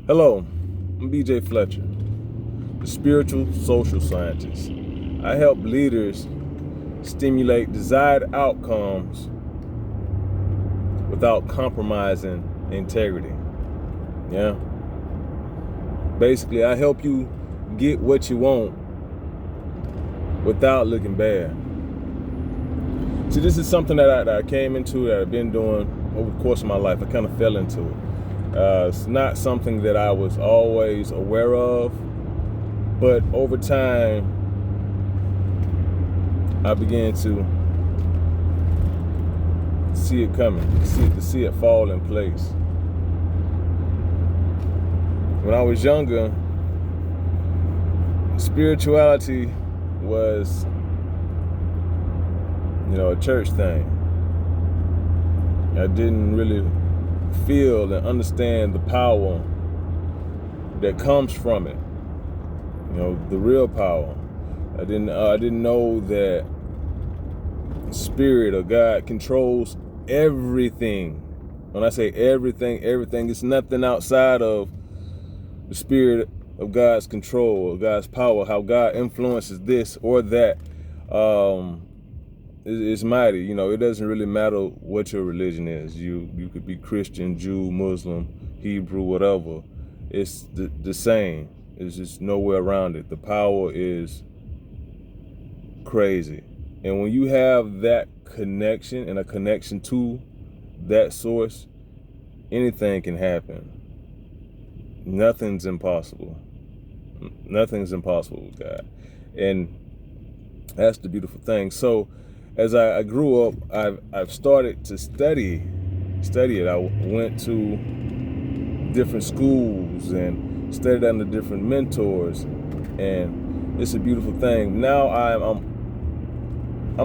Hello, I'm BJ Fletcher, the spiritual social scientist. I help leaders stimulate desired outcomes without compromising integrity. Yeah. Basically, I help you get what you want without looking bad. See, this is something that I came into, that I've been doing over the course of my life. I kind of fell into it. It's not something that I was always aware of, but over time, I began to see it coming, to see it fall in place. When I was younger, spirituality was, a church thing. I didn't really feel and understand the power that comes from it. The real power. I didn't know that Spirit or God controls everything. When I say everything, is nothing outside of the Spirit of God's control, of God's power. How God influences this or that is mighty. It doesn't really matter what your religion is. You could be Christian, Jew, Muslim, Hebrew, whatever. It's the same. It's just nowhere around it. The power is crazy. And when you have that connection and a connection to that source, anything can happen. Nothing's impossible. Nothing's impossible with God. And that's the beautiful thing. So as I grew up, I've started to study it. I went to different schools and studied under different mentors, and it's a beautiful thing. Now I'm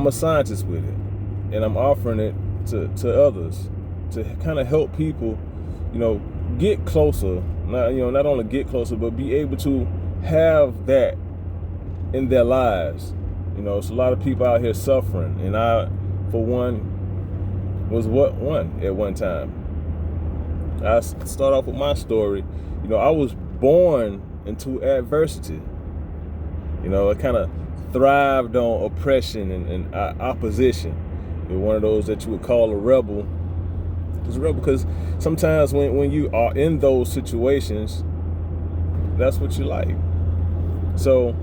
a scientist with it, and I'm offering it to others to kind of help people, get closer. Not only get closer, but be able to have that in their lives. It's a lot of people out here suffering, and I, for one, was one at one time. I start off with my story. I was born into adversity. I kind of thrived on oppression and opposition. You're one of those that you would call a rebel. It's a rebel because sometimes when you are in those situations, that's what you like. So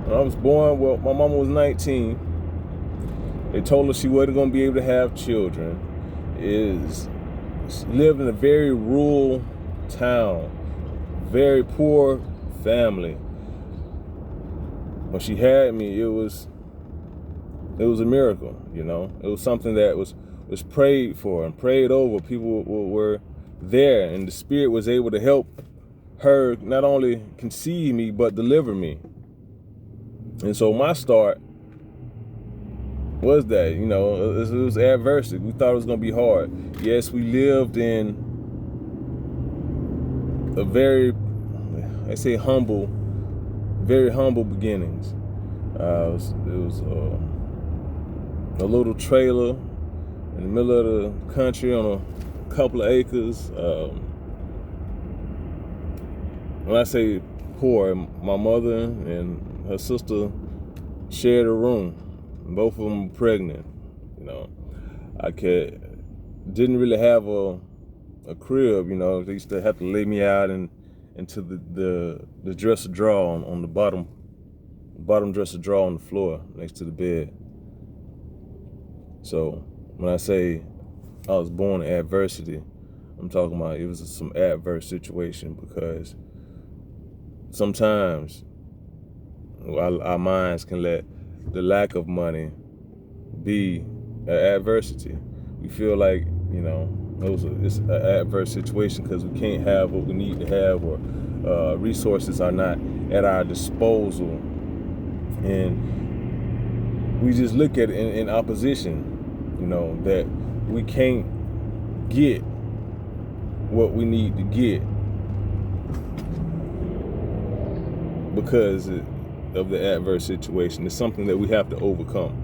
when I was born, my mama was 19. They told her she wasn't going to be able to have children. She lived in a very rural town, very poor family. When she had me, it was a miracle. It was something that was prayed for and prayed over. People were there, and the Spirit was able to help her not only conceive me but deliver me. And so my start was that, it was adversity. We thought it was going to be hard. Yes, we lived in a very humble beginnings. It was a little trailer in the middle of the country on a couple of acres. When I say poor, my mother and her sister shared a room. Both of them were pregnant. I didn't really have a crib. They used to have to lay me out into the dresser drawer on the bottom dresser drawer on the floor next to the bed. So when I say I was born in adversity, I'm talking about it was some adverse situation, because sometimes our minds can let the lack of money be an adversity. We feel like, it's an adverse situation because we can't have what we need to have, or resources are not at our disposal. And we just look at it in opposition, that we can't get what we need to get because of the adverse situation. It's something that we have to overcome.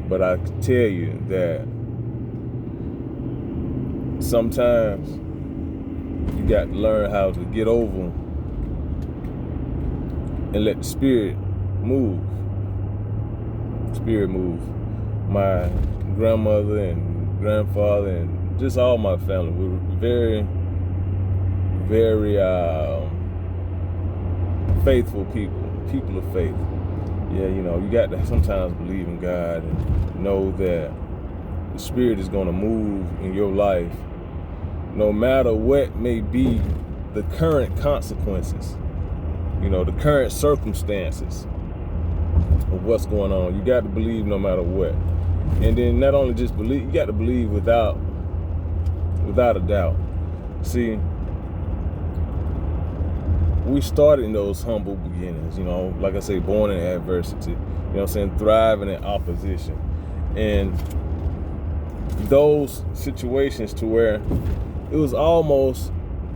But I can tell you that sometimes You got to learn how to get over and let the spirit move. Spirit move. My grandmother and grandfather and just all my family were very, very faithful people of faith. Yeah, you know, you got to sometimes believe in God and know that the spirit is going to move in your life no matter what may be the current consequences, you know, the current circumstances of what's going on. You got to believe no matter what. And then not only just believe, you got to believe without a doubt. See, we started in those humble beginnings, you know, like I say, born in adversity, you know what I'm saying, thriving in opposition. And those situations to where it was almost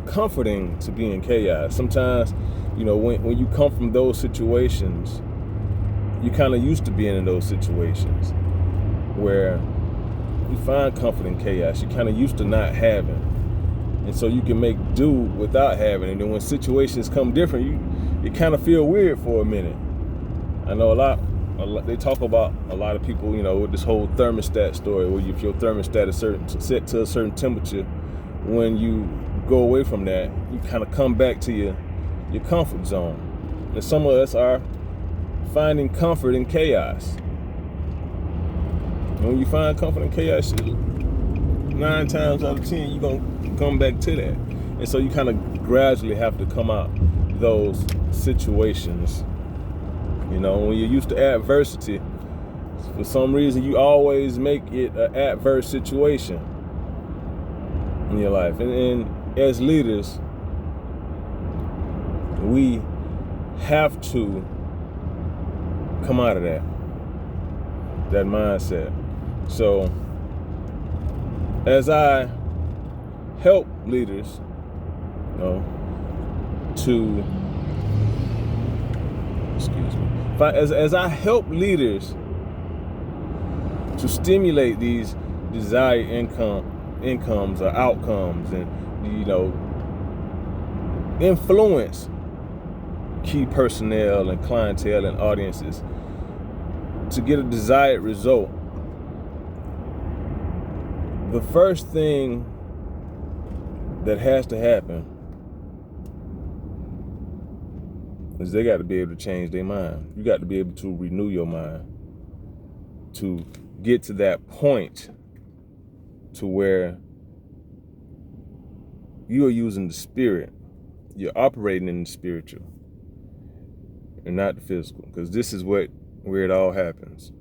comforting to be in chaos. Sometimes, you know, when you come from those situations, you kind of used to being in those situations where you find comfort in chaos. You kind of used to not having. And so you can make do without having. And then when situations come different, you kind of feel weird for a minute. I know a lot, they talk about a lot of people, you know, with this whole thermostat story, where if your thermostat is set to a certain temperature, when you go away from that, you kind of come back to your comfort zone. And some of us are finding comfort in chaos. And when you find comfort in chaos, 9 times out of 10, you're going to come back to that. And so you kind of gradually have to come out those situations. You know, when you're used to adversity, for some reason, you always make it an adverse situation in your life. And as leaders, we have to come out of that mindset. So as I help leaders, you know, as I help leaders to stimulate these desired incomes or outcomes, and, you know, influence key personnel and clientele and audiences to get a desired result, the first thing that has to happen is they got to be able to change their mind. You got to be able to renew your mind to get to that point to where you are using the spirit. You're operating in the spiritual and not the physical, because this is where it all happens.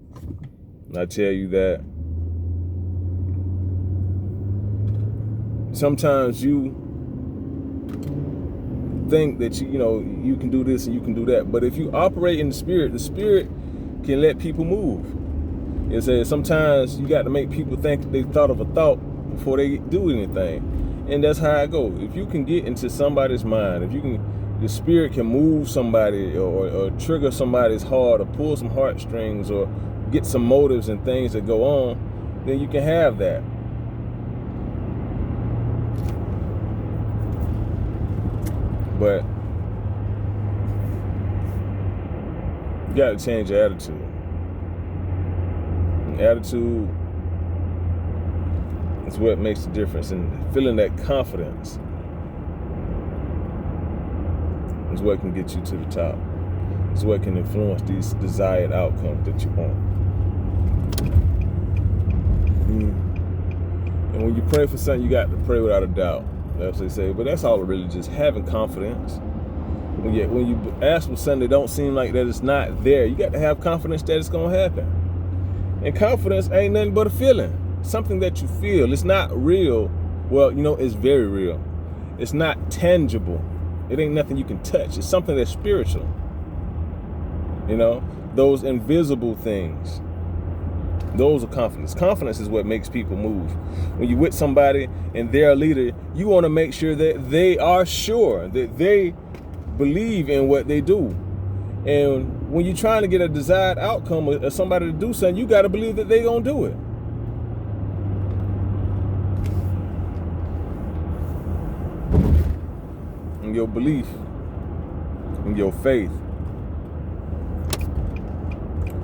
And I tell you that sometimes you think that you know you can do this and you can do that, but if you operate in the spirit can let people move. It says sometimes you got to make people think they thought of a thought before they do anything, and that's how I go. If you can get into somebody's mind, the spirit can move somebody or trigger somebody's heart or pull some heartstrings or get some motives and things that go on, then you can have that. But you got to change your attitude. And attitude is what makes the difference. And feeling that confidence is what can get you to the top. It's what can influence these desired outcomes that you want. And when you pray for something, you got to pray without a doubt. That's what they say. But that's all really just having confidence. When you ask for something that don't seem like that it's not there, you got to have confidence that it's going to happen. And confidence ain't nothing but a feeling. Something that you feel. It's not real. Well, you know, it's very real. It's not tangible. It ain't nothing you can touch. It's something that's spiritual. You know, those invisible things. Those are confidence. Confidence is what makes people move. When you're with somebody and they're a leader, you want to make sure that they are sure, that they believe in what they do. And when you're trying to get a desired outcome or somebody to do something, you got to believe that they're going to do it. and your belief and your faith,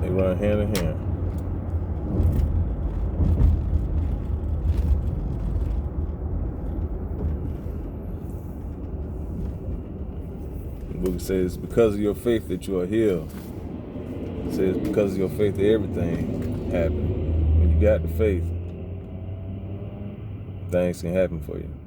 they run hand in hand. The book says, because of your faith that you are healed. It says, because of your faith that everything happened. When you got the faith, things can happen for you.